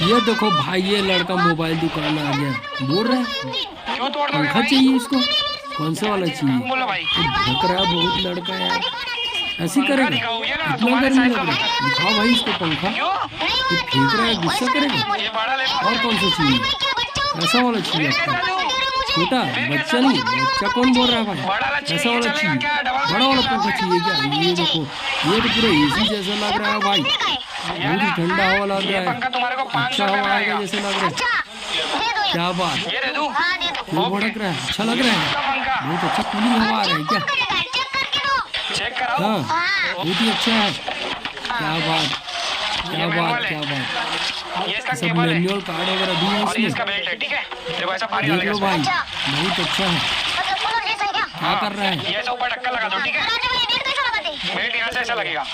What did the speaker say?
ये देखो भाई, ये लड़का मोबाइल दुकान में आ गया, बोल रहा है क्यों तोड़ दोगे पंखा भाई? चाहिए इसको। कौन सा वाला चाहिए? बोलो भाई। ये भड़क रहा है बहुत लड़का यार, ऐसे ही पंखा करेगा। दिखाओ ये ना, इतना तुम्हारे गर्मी साइज लग का रहा पंखा। है, दिखाओ भाई इसको पंखा। क्यों? ये फेंक रहा है, गुस्सा करेगा। ये बड़ा ले लो। और कौन सा चाहिए? ऐसा वाला चाहिए फिर कैसा आपको? दूं? छोटा बच्चा नहीं, बच्चा कौन बोल रहा है बड़ा भाई? वाला ऐसा चाहिए, वाला चलेगा चाहिए, क्या? डबल बड़ा वाला चाहिए पंखा क्या? चाहिए क्या? ये देखो, ये तो पूरा एसी जैसा लग रहा है भाई, बहुत ही ठंडा हवा लग ये रहा पंखा है। तुम्हारे को 500 अच्छा रुपए हवा में आएगा आएगा। जैसे लग रहा है। क्या बात, ये दे दूं? ये भड़क रहा है, अच्छा लग रहा है, का पंखा बहुत अच्छा कूलिंग हवा आ रहा है क्या? चेक कराओ। हाँ बहुत ही अच्छा है, क्या बात, क्या बात, क्या बात। ये इसका सब केबल है मैनुअल कार्ड वगैरह भी है और ये इसमें, इसका बेल्ट है, ठीक है? देखो ऐसा पानी देख डालेगा लो इसमें। भाई, बहुत अच्छा है। क्या कर रहा है? ये ऐसा ऊपर ढक्कन लगा दो, ठीक है? बेल्ट यहाँ से ऐसा लगेगा।